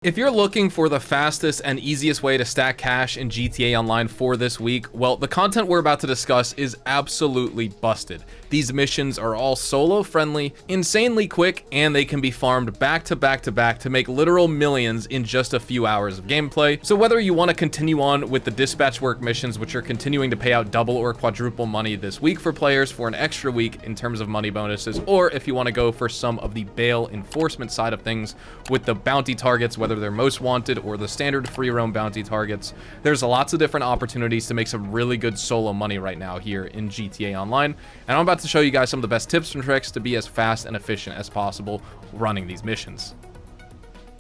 If you're looking for the fastest and easiest way to stack cash in GTA Online for this week, well, the content we're about to discuss is absolutely busted. These missions are all solo friendly, insanely quick, and they can be farmed back to back to back to make literal millions in just a few hours of gameplay. So whether you want to continue on with the dispatch work missions, which are continuing to pay out double or quadruple money this week for players for an extra week in terms of money bonuses, or if you want to go for some of the bail enforcement side of things with the bounty targets, whether they're most wanted or the standard free roam bounty targets, there's lots of different opportunities to make some really good solo money right now here in GTA Online, and I'm about to show you guys some of the best tips and tricks to be as fast and efficient as possible running these missions.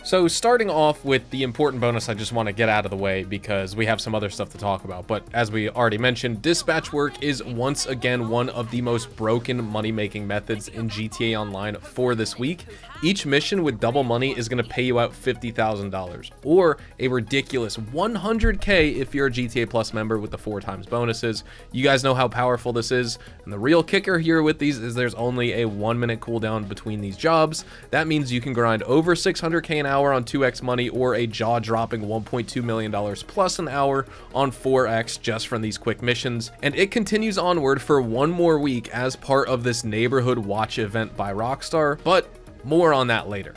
So starting off with the important bonus, I just want to get out of the way because we have some other stuff to talk about. But as we already mentioned, dispatch work is once again one of the most broken money-making methods in GTA Online for this week. Each mission with double money is going to pay you out $50,000 or a ridiculous 100K if you're a GTA Plus member with the 4x bonuses. You guys know how powerful this is. And the real kicker here with these is there's only a 1-minute cooldown between these jobs. That means you can grind over 600K an hour on 2x money or a jaw-dropping $1.2 million plus an hour on 4x just from these quick missions. And it continues onward for one more week as part of this neighborhood watch event by Rockstar, but more on that later.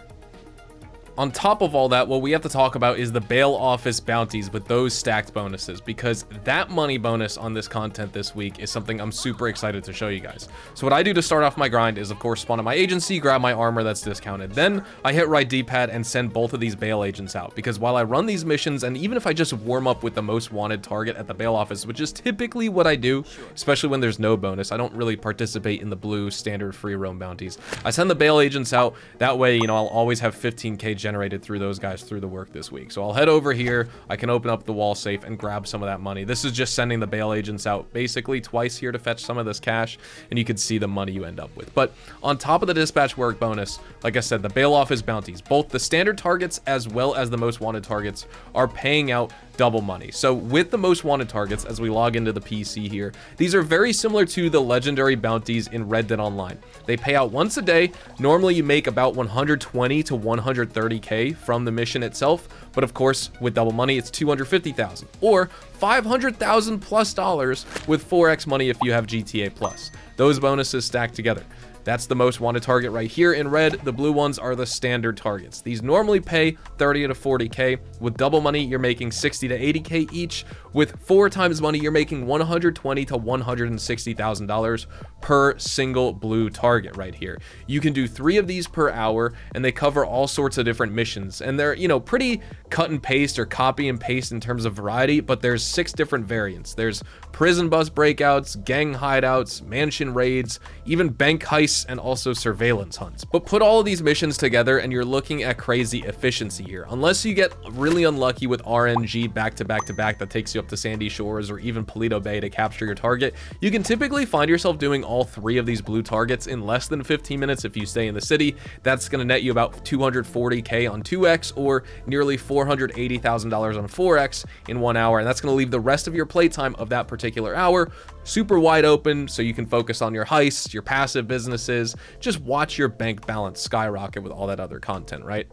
On top of all that, what we have to talk about is the bail office bounties with those stacked bonuses, because that money bonus on this content this week is something I'm super excited to show you guys. So what I do to start off my grind is, of course, spawn at my agency, grab my armor that's discounted. Then I hit right D-pad and send both of these bail agents out, because while I run these missions, and even if I just warm up with the most wanted target at the bail office, which is typically what I do, especially when there's no bonus, I don't really participate in the blue standard free roam bounties. I send the bail agents out. That way, you know, I'll always have 15K generated through those guys through the work this week. So I'll head over here. I can open up the wall safe and grab some of that money. This is just sending the bail agents out basically twice here to fetch some of this cash, and you can see the money you end up with. But on top of the dispatch work bonus, like I said, the bail office bounties, both the standard targets as well as the most wanted targets, are paying out double money. So with the most wanted targets, as we log into the PC here, these are very similar to the legendary bounties in Red Dead Online. They pay out once a day. Normally you make about 120 to 130K from the mission itself, but of course with double money it's 250,000 or 500,000 plus dollars with 4x money if you have GTA Plus. Those bonuses stack together. That's the most wanted target right here in red. The blue ones are the standard targets. These normally pay 30 to 40K. With double money, you're making 60 to 80K each. With 4x money, you're making 120 to $160,000 per single blue target right here. You can do 3 of these per hour, and they cover all sorts of different missions. And they're, you know, pretty cut and paste or copy and paste in terms of variety, but there's 6 different variants. There's prison bus breakouts, gang hideouts, mansion raids, even bank heists, and also surveillance hunts. But put all of these missions together and you're looking at crazy efficiency here. Unless you get really unlucky with RNG back to back to back that takes you up to Sandy Shores or even Paleto Bay to capture your target, you can typically find yourself doing all 3 of these blue targets in less than 15 minutes if you stay in the city. That's going to net you about 240K on 2x or nearly $480,000 on 4x in 1 hour, and that's going to leave the rest of your playtime of that particular hour super wide open so you can focus on your heists, your passive businesses, just watch your bank balance skyrocket with all that other content, right?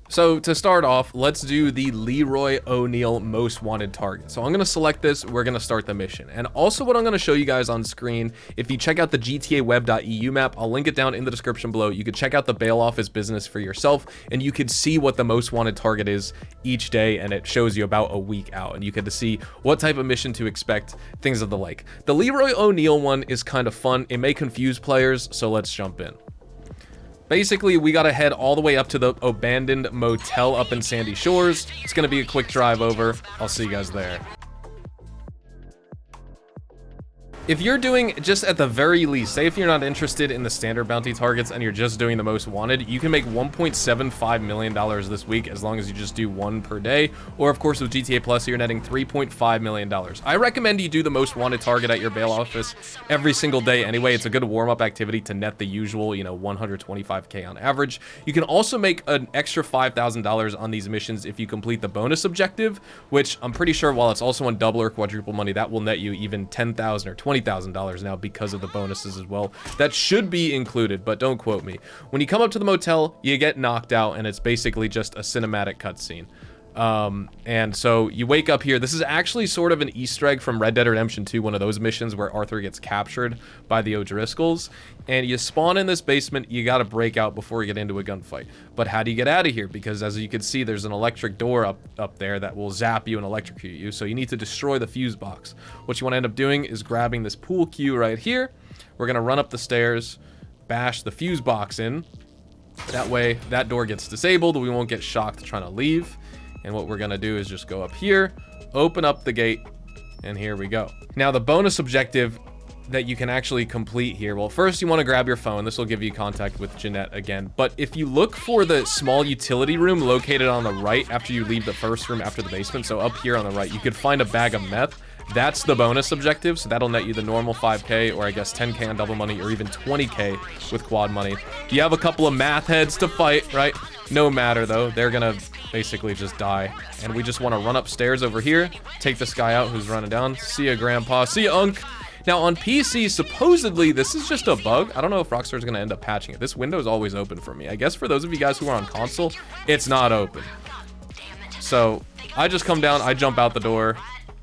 So to start off, let's do the Leroy O'Neal most wanted target. So I'm going to select this. We're going to start the mission. And also what I'm going to show you guys on screen, if you check out the GTAweb.eu map, I'll link it down in the description below. You could check out the bail office business for yourself, and you could see what the most wanted target is each day, and it shows you about a week out, and you get to see what type of mission to expect, things of the like. The Leroy O'Neal one is kind of fun. It may confuse players, so let's jump in. Basically, we got to head all the way up to the abandoned motel up in Sandy Shores. It's going to be a quick drive over. I'll see you guys there. If you're doing just at the very least, say if you're not interested in the standard bounty targets and you're just doing the most wanted, you can make $1.75 million this week as long as you just do 1 per day. Or of course with GTA Plus, you're netting $3.5 million. I recommend you do the most wanted target at your bail office every single day anyway. It's a good warm-up activity to net the usual, you know, 125K on average. You can also make an extra $5,000 on these missions if you complete the bonus objective, which I'm pretty sure while it's also on double or quadruple money, that will net you even $10,000 or $20,000 $20,000 now because of the bonuses as well. That should be included, but don't quote me. When you come up to the motel, you get knocked out, and it's basically just a cinematic cutscene. And so you wake up here. This is actually sort of an Easter egg from Red Dead Redemption 2, one of those missions where Arthur gets captured by the O'Driscolls, and you spawn in this basement. You got to break out before you get into a gunfight. But how do you get out of here? Because as you can see, there's an electric door up there that will zap you and electrocute you. So you need to destroy the fuse box. What you want to end up doing is grabbing this pool cue right here. We're going to run up the stairs, bash the fuse box in. That way, that door gets disabled. We won't get shocked trying to leave. And what we're gonna do is just go up here, open up the gate, and here we go. Now, the bonus objective that you can actually complete here, well, first you wanna grab your phone. This will give you contact with Jeanette again. But if you look for the small utility room located on the right after you leave the first room after the basement, so up here on the right, you could find a bag of meth. That's the bonus objective, so that'll net you the normal 5K, or I guess 10K on double money, or even 20K with quad money. You have a couple of math heads to fight, right? No matter, though. They're gonna basically just die. And we just want to run upstairs over here, take this guy out who's running down. See ya, Grandpa. See ya, Unc. Now, on PC, supposedly, this is just a bug. I don't know if Rockstar's gonna end up patching it. This window is always open for me. I guess for those of you guys who are on console, it's not open. So, I just come down, I jump out the door,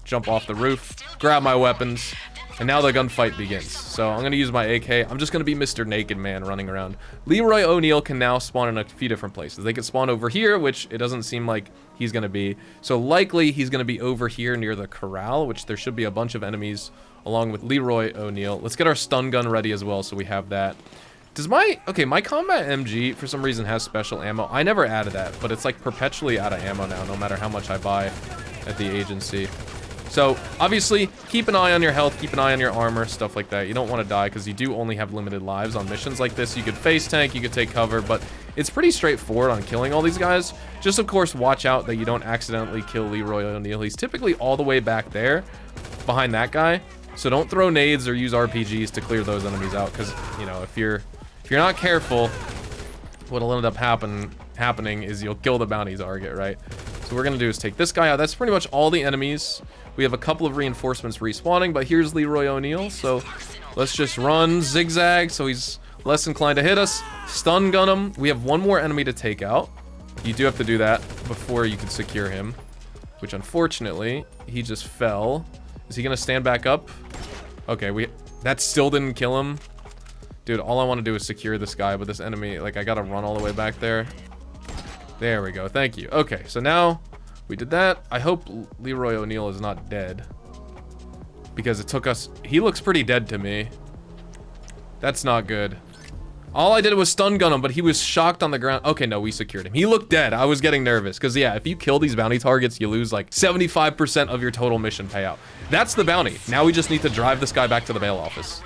jump off the roof, grab my weapons, and now the gunfight begins. So I'm gonna use my AK. I'm just gonna be Mr. Naked Man running around. Leroy O'Neal can now spawn in a few different places. They can spawn over here, which it doesn't seem like he's gonna be. So likely he's gonna be over here near the corral, which there should be a bunch of enemies along with Leroy O'Neal. Let's get our stun gun ready as well, so we have that. Does my combat MG for some reason has special ammo. I never added that, but it's like perpetually out of ammo now, no matter how much I buy at the agency. So, obviously, keep an eye on your health, keep an eye on your armor, stuff like that. You don't want to die, because you do only have limited lives on missions like this. You could face tank, you could take cover, but it's pretty straightforward on killing all these guys. Just, of course, watch out that you don't accidentally kill Leroy O'Neal. He's typically all the way back there, behind that guy. So don't throw nades or use RPGs to clear those enemies out, because, you know, if you're not careful, what'll end up happening is you'll kill the bounty target, right? So what we're gonna do is take this guy out. That's pretty much all the enemies. We have a couple of reinforcements respawning, but here's Leroy O'Neal. So let's just run zigzag so he's less inclined to hit us. Stun gun him. We have one more enemy to take out. You do have to do that before you can secure him, which unfortunately he just fell. Is he gonna stand back up? Okay, that still didn't kill him. Dude, all I want to do is secure this guy, but this enemy, like, I gotta run all the way back there. There we go. Thank you. Okay, so now we did that. I hope Leroy O'Neal is not dead, because it took us... He looks pretty dead to me. That's not good. All I did was stun gun him, but he was shocked on the ground. Okay, no, we secured him. He looked dead. I was getting nervous, because, yeah, if you kill these bounty targets, you lose, like, 75% of your total mission payout. That's the bounty. Now we just need to drive this guy back to the bail office.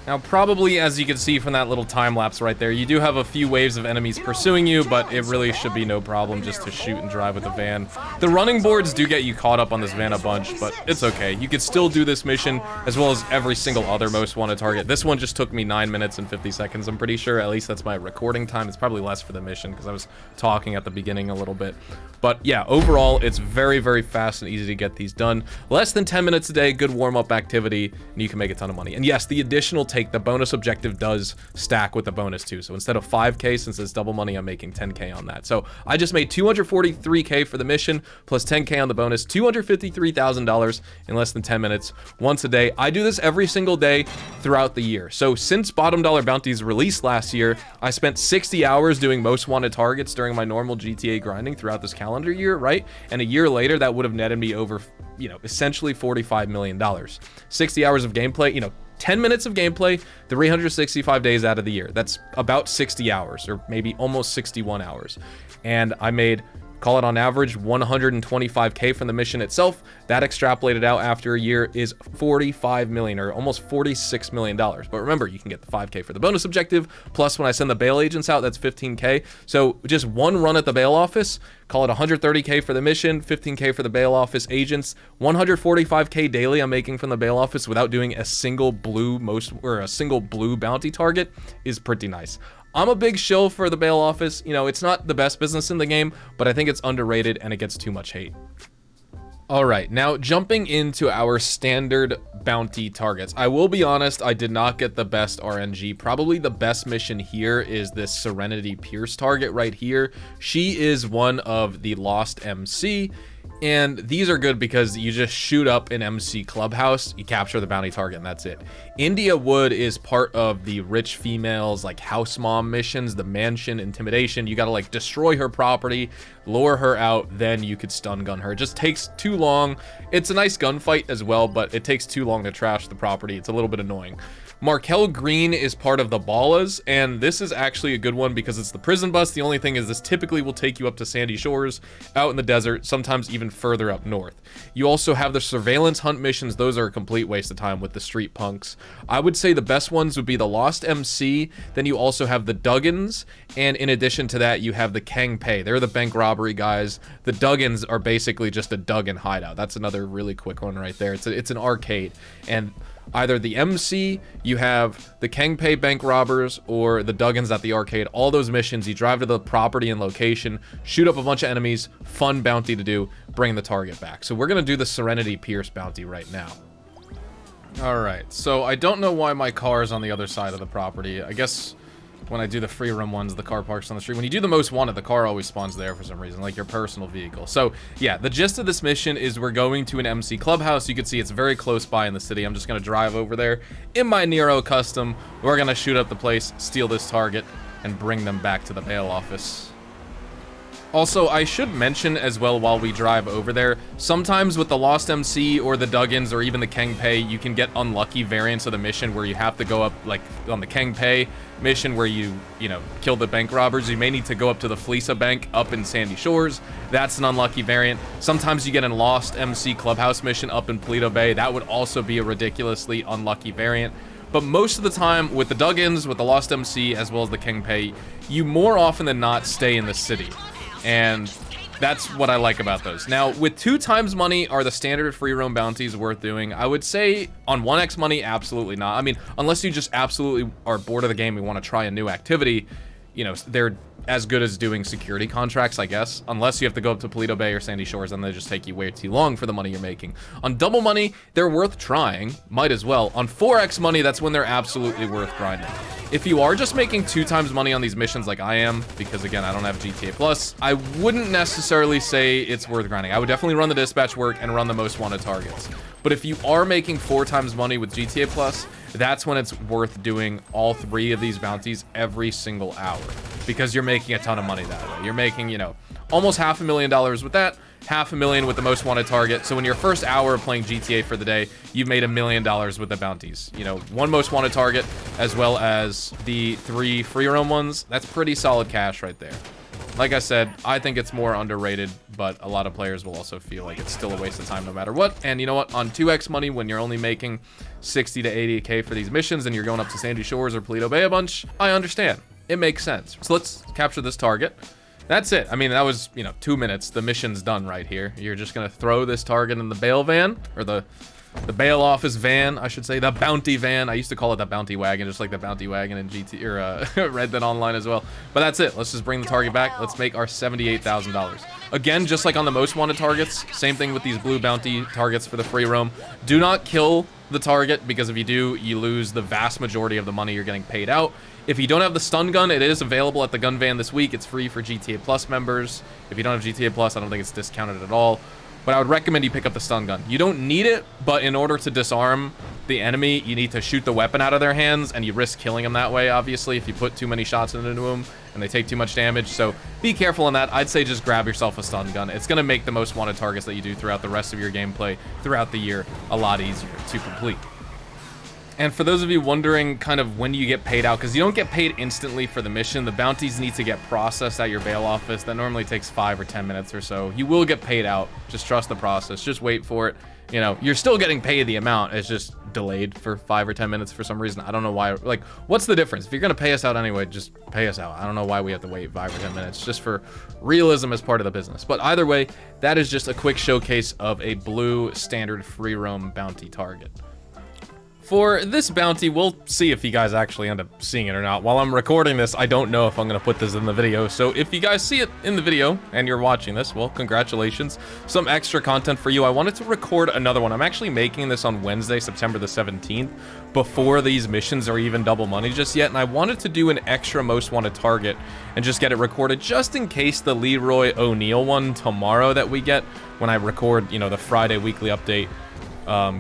Now, probably, as you can see from that little time lapse right there, you do have a few waves of enemies pursuing you, but it really should be no problem just to shoot and drive with the van. The running boards do get you caught up on this van a bunch, but it's okay. You could still do this mission, as well as every single other most wanted target. This one just took me 9 minutes and 50 seconds, I'm pretty sure. At least that's my recording time. It's probably less for the mission, because I was talking at the beginning a little bit. But yeah, overall, it's very, very fast and easy to get these done. Less than 10 minutes a day, good warm-up activity, and you can make a ton of money. And yes, the additional the bonus objective does stack with the bonus too. So instead of 5K, since it's double money, I'm making 10K on that. So I just made 243K for the mission, plus 10K on the bonus, $253,000 in less than 10 minutes, once a day. I do this every single day throughout the year. So since Bottom Dollar Bounties released last year, I spent 60 hours doing most wanted targets during my normal GTA grinding throughout this calendar year, right? And a year later, that would have netted me over, you know, essentially $45 million. 60 hours of gameplay, you know, 10 minutes of gameplay, 365 days out of the year. That's about 60 hours, or maybe almost 61 hours. And I made, call it on average, 125K from the mission itself. That extrapolated out after a year is 45 million, or almost $46 million. But remember, you can get the 5K for the bonus objective, plus when I send the bail agents out, that's 15K. So just one run at the bail office, call it 130K for the mission, 15K for the bail office agents, 145K daily I'm making from the bail office without doing a single blue bounty target is pretty nice. I'm a big shill for the bail office. You know, it's not the best business in the game, but I think it's underrated and it gets too much hate. All right, now jumping into our standard bounty targets. I will be honest, I did not get the best RNG. Probably the best mission here is this Serenity Pierce target right here. She is one of the Lost MC. And these are good because you just shoot up an MC clubhouse, you capture the bounty target, and that's it. India Wood is part of the rich females, like house mom missions, the mansion intimidation. You gotta like destroy her property, lure her out, then you could stun gun her. It just takes too long. It's a nice gunfight as well, but it takes too long to trash the property. It's a little bit annoying. Markel Green is part of the Ballas, and this is actually a good one because it's the prison bus. The only thing is this typically will take you up to Sandy Shores, out in the desert, sometimes even further up north. You also have the surveillance hunt missions. Those are a complete waste of time with the street punks. I would say the best ones would be the Lost MC, then you also have the Duggins, and in addition to that, you have the Kang Pei. They're the bank robbery guys. The Duggins are basically just a Duggan hideout. That's another really quick one right there. It's an arcade, and either the MC, you have the Kang Pei bank robbers, or the Duggins at the arcade. All those missions, you drive to the property and location, shoot up a bunch of enemies, fun bounty to do, bring the target back. So we're gonna do the Serenity Pierce bounty right now. All right, so I don't know why my car is on the other side of the property. I guess when I do the free roam ones, the car parks on the street. When you do the most wanted, the car always spawns there for some reason, like your personal vehicle. So yeah, the gist of this mission is we're going to an MC clubhouse. You can see it's very close by in the city. I'm just gonna drive over there in my Nero Custom. We're gonna shoot up the place, steal this target, and bring them back to the bail office. Also, I should mention as well while we drive over there, sometimes with the Lost MC or the Duggins or even the Kang Pei, you can get unlucky variants of the mission where you have to go up, like on the Kang Pei mission where you know, kill the bank robbers. You may need to go up to the Fleesa Bank up in Sandy Shores. That's an unlucky variant. Sometimes you get a Lost MC Clubhouse mission up in Paleto Bay. That would also be a ridiculously unlucky variant. But most of the time with the Duggins, with the Lost MC, as well as the Kang Pei, you more often than not stay in the city. And that's what I like about those. Now, with 2 times money, are the standard free roam bounties worth doing? I would say on 1x money, absolutely not. I mean, unless you just absolutely are bored of the game and want to try a new activity, you know, they're as good as doing security contracts, I guess. Unless you have to go up to Paleto Bay or Sandy Shores, and they just take you way too long for the money you're making. On double money, they're worth trying. Might as well. On 4x money, that's when they're absolutely worth grinding. If you are just making 2 times money on these missions like I am, because again, I don't have GTA Plus, I wouldn't necessarily say it's worth grinding. I would definitely run the dispatch work and run the most wanted targets. But if you are making 4 times money with GTA Plus, that's when it's worth doing all 3 of these bounties every single hour, because you're making a ton of money that way. You're making, you know, almost $500,000 with that, $500,000 with the most wanted target. So in your first hour of playing GTA for the day, you've made $1 million with the bounties. You know, 1 most wanted target, as well as the 3 free roam ones. That's pretty solid cash right there. Like I said, I think it's more underrated, but a lot of players will also feel like it's still a waste of time no matter what. And you know what? On 2x money, when you're only making 60 to 80K for these missions and you're going up to Sandy Shores or Paleto Bay a bunch, I understand. It makes sense. So let's capture this target. That's it. I mean, that was, you know, 2 minutes. The mission's done right here. You're just going to throw this target in the bail van, or the bail office van, I should say, the bounty van. I used to call it the bounty wagon, just like the bounty wagon in GT or Red Dead Online as well. But that's it. Let's just bring the target back. Let's make our $78,000. Again, just like on the most wanted targets, same thing with these blue bounty targets for the free roam. Do not kill the target, because if you do, you lose the vast majority of the money you're getting paid out. If you don't have the stun gun, it is available at the gun van this week. It's free for GTA Plus members. If you don't have GTA Plus, I don't think it's discounted at all. But I would recommend you pick up the stun gun. You don't need it, but in order to disarm the enemy, you need to shoot the weapon out of their hands, and you risk killing them that way, obviously, if you put too many shots into them and they take too much damage. So be careful on that. I'd say just grab yourself a stun gun. It's going to make the most wanted targets that you do throughout the rest of your gameplay throughout the year a lot easier to complete. And for those of you wondering kind of when you get paid out, because you don't get paid instantly for the mission, the bounties need to get processed at your bail office. That normally takes 5 or 10 minutes or so. You will get paid out. Just trust the process. Just wait for it. You know, you're still getting paid the amount. It's just delayed for 5 or 10 minutes for some reason. I don't know why. Like, what's the difference? If you're going to pay us out anyway, just pay us out. I don't know why we have to wait 5 or 10 minutes, just for realism as part of the business. But either way, that is just a quick showcase of a blue standard free roam bounty target. For this bounty, we'll see if you guys actually end up seeing it or not. While I'm recording this, I don't know if I'm gonna put this in the video. So if you guys see it in the video and you're watching this, well, congratulations. Some extra content for you. I wanted to record another one. I'm actually making this on Wednesday, September the 17th, before these missions are even double money just yet. And I wanted to do an extra most wanted target and just get it recorded just in case the Leroy O'Neal one tomorrow that we get when I record, you know, the Friday weekly update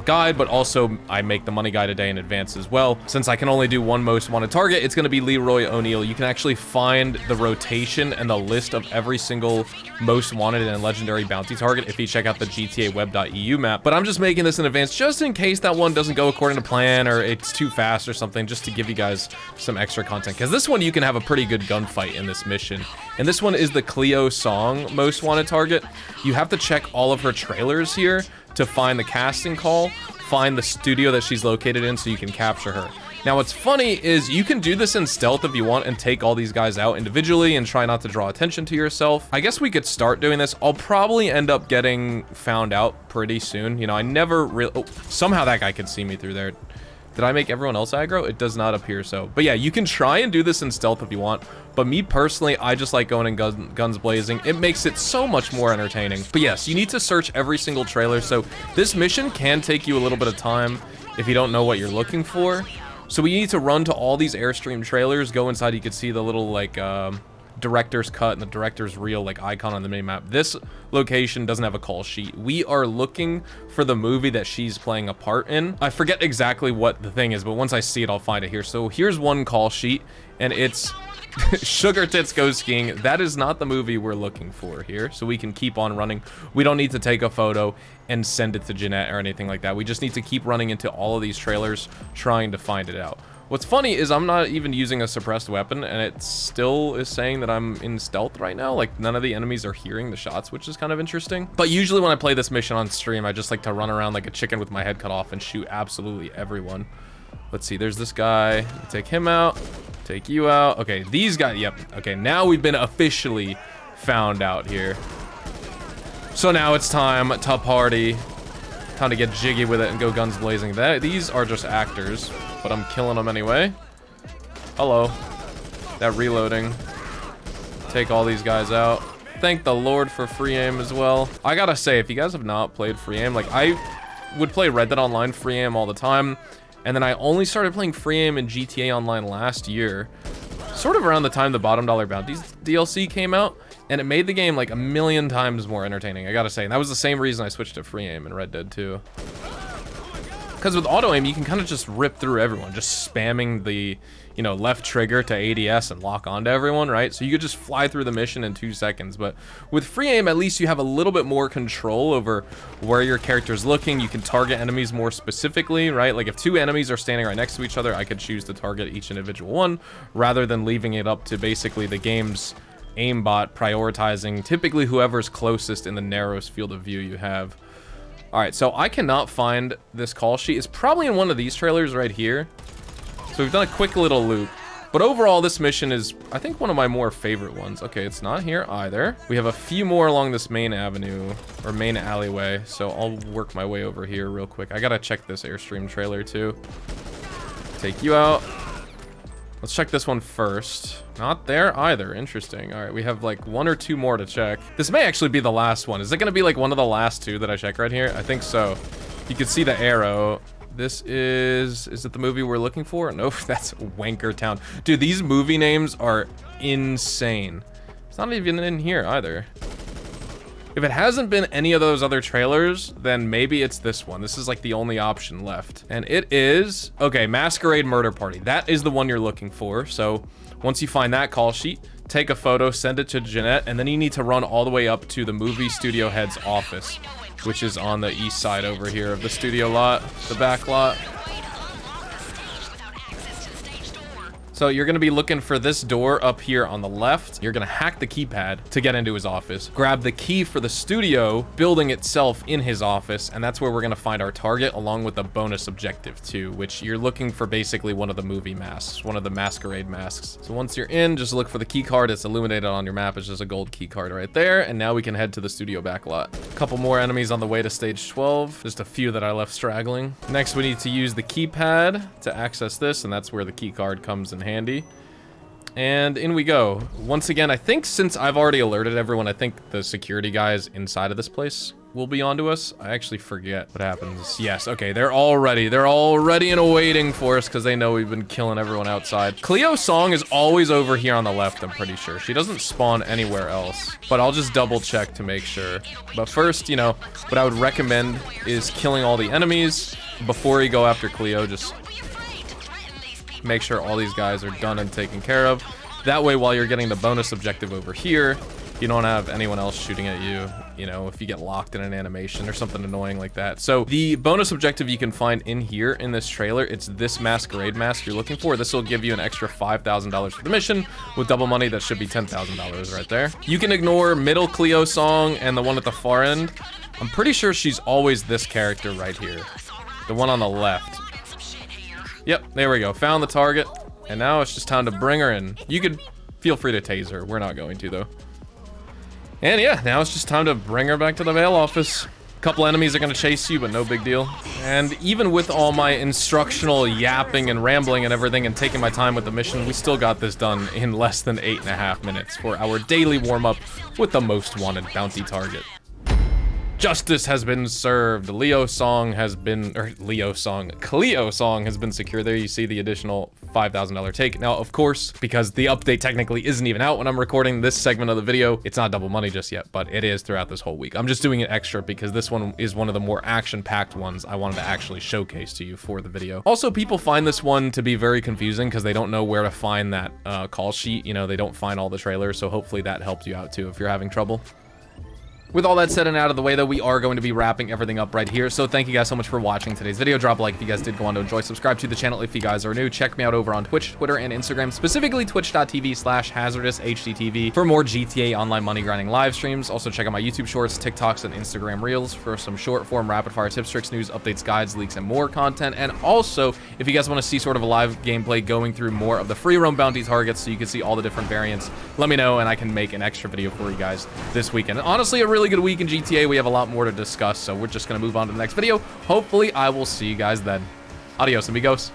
guide, but also I make the money guide a day in advance as well. Since I can only do one most wanted target, it's going to be Leroy O'Neal. You can actually find the rotation and the list of every single most wanted and legendary bounty target if you check out the GTAweb.eu map. But I'm just making this in advance just in case that one doesn't go according to plan or it's too fast or something, just to give you guys some extra content. Because this one you can have a pretty good gunfight in this mission. And this one is the Cleo Song most wanted target. You have to check all of her trailers here to find the casting call, find the studio that she's located in so you can capture her. Now what's funny is you can do this in stealth if you want and take all these guys out individually and try not to draw attention to yourself. I guess we could start doing this. I'll probably end up getting found out pretty soon. You know, I never really... Oh, somehow that guy could see me through there. Did I make everyone else aggro? It does not appear so. But yeah, you can try and do this in stealth if you want. But me personally, I just like going in guns blazing. It makes it so much more entertaining. But yes, you need to search every single trailer. So this mission can take you a little bit of time if you don't know what you're looking for. So we need to run to all these Airstream trailers, go inside, you can see the little like director's cut and the director's reel like icon on the minimap. This location doesn't have a call sheet. We are looking for the movie that she's playing a part in. I forget exactly what the thing is, but once I see it, I'll find it here. So here's one call sheet, and it's Sugar Tits Go Skiing. That is not the movie we're looking for here, so we can keep on running. We don't need to take a photo and send it to Jeanette or anything like that. We just need to keep running into all of these trailers trying to find it out. What's funny is I'm not even using a suppressed weapon, and it still is saying that I'm in stealth right now. Like, none of the enemies are hearing the shots, which is kind of interesting. But usually when I play this mission on stream, I just like to run around like a chicken with my head cut off and shoot absolutely everyone. Let's see, there's this guy. Take him out. Take you out. Okay, these guys, yep. Okay, now we've been officially found out here. So now it's time to party. Time to get jiggy with it and go guns blazing. These are just actors, but I'm killing them anyway. Hello. That reloading. Take all these guys out. Thank the Lord for free aim as well. I gotta say, if you guys have not played free aim, like I would play Red Dead Online free aim all the time. And then I only started playing free aim in GTA Online last year. Sort of around the time the Bottom Dollar Bounties DLC came out. And it made the game like a million times more entertaining, I gotta say. And that was the same reason I switched to free aim in Red Dead 2. Because with auto aim, you can kind of just rip through everyone, just spamming the, you know, left trigger to ADS and lock onto everyone, right? So you could just fly through the mission in 2 seconds. But with free aim, at least you have a little bit more control over where your character's looking. You can target enemies more specifically, right? Like if 2 enemies are standing right next to each other, I could choose to target each individual one rather than leaving it up to basically the game's aimbot prioritizing typically whoever's closest in the narrowest field of view you have. All right, so I cannot find this call sheet. It's probably in one of these trailers right here. So we've done a quick little loop, but overall this mission is, I think, one of my more favorite ones. Okay, it's not here either. We have a few more along this main avenue or main alleyway, so I'll work my way over here real quick. I gotta check this Airstream trailer too. Take you out. Let's check this one first. Not there either. Interesting. All right, we have like 1 or 2 more to check. This may actually be the last one. Is it going to be like one of the last 2 that I check right here? I think so. You can see the arrow. This is it the movie we're looking for? Nope, that's Wanker Town. Dude, these movie names are insane. It's not even in here either. If it hasn't been any of those other trailers, then maybe it's this one. This is like the only option left. And it is, okay, Masquerade Murder Party. That is the one you're looking for. So once you find that call sheet, take a photo, send it to Jeanette, and then you need to run all the way up to the movie studio head's office, which is on the east side over here of the studio lot, the back lot. So you're gonna be looking for this door up here on the left. You're gonna hack the keypad to get into his office. Grab the key for the studio building itself in his office, and that's where we're gonna find our target along with the bonus objective too, which you're looking for basically one of the movie masks, one of the masquerade masks. So once you're in, just look for the key card. It's illuminated on your map. It's just a gold key card right there. And now we can head to the studio back lot. A couple more enemies on the way to stage 12. Just a few that I left straggling. Next, we need to use the keypad to access this, and that's where the key card comes in handy. And in we go. Once again, I think since I've already alerted everyone, I think the security guys inside of this place will be onto us. I actually forget what happens. Yes, okay, they're all ready and awaiting for us because they know we've been killing everyone outside. Cleo's song is always over here on the left, I'm pretty sure. She doesn't spawn anywhere else, but I'll just double check to make sure. But first, you know, what I would recommend is killing all the enemies before you go after Cleo. Just make sure all these guys are done and taken care of. That way, while you're getting the bonus objective over here, you don't have anyone else shooting at you, you know, if you get locked in an animation or something annoying like that. So the bonus objective you can find in here in this trailer, it's this masquerade mask you're looking for. This will give you an extra $5,000 for the mission. With double money, that should be $10,000 right there. You can ignore middle Cleo song and the one at the far end. I'm pretty sure she's always this character right here. The one on the left. Yep, there we go. Found the target. And now it's just time to bring her in. You could feel free to tase her. We're not going to, though. And yeah, now it's just time to bring her back to the Vale office. A couple enemies are going to chase you, but no big deal. And even with all my instructional yapping and rambling and everything and taking my time with the mission, we still got this done in less than 8.5 minutes for our daily warm-up with the most wanted bounty target. Justice has been served. Cleo song has been secured. There you see the additional $5,000 take. Now, of course, because the update technically isn't even out when I'm recording this segment of the video, it's not double money just yet, but it is throughout this whole week. I'm just doing it extra because this one is one of the more action-packed ones I wanted to actually showcase to you for the video. Also, people find this one to be very confusing because they don't know where to find that call sheet. You know, they don't find all the trailers, so hopefully that helped you out too if you're having trouble. With all that said and out of the way, though, we are going to be wrapping everything up right here. So thank you guys so much for watching today's video. Drop a like if you guys did go on to enjoy. Subscribe to the channel if you guys are new. Check me out over on Twitch, Twitter, and Instagram, specifically twitch.tv/hazardoushtv for more GTA Online money grinding live streams. Also check out my YouTube shorts, TikToks, and Instagram Reels for some short form rapid fire tips, tricks, news, updates, guides, leaks, and more content. And also, if you guys want to see sort of a live gameplay going through more of the free roam bounty targets so you can see all the different variants, let me know and I can make an extra video for you guys this weekend. And honestly, a really good week in GTA. We have a lot more to discuss, so we're just going to move on to the next video. Hopefully, I will see you guys then. Adios, amigos.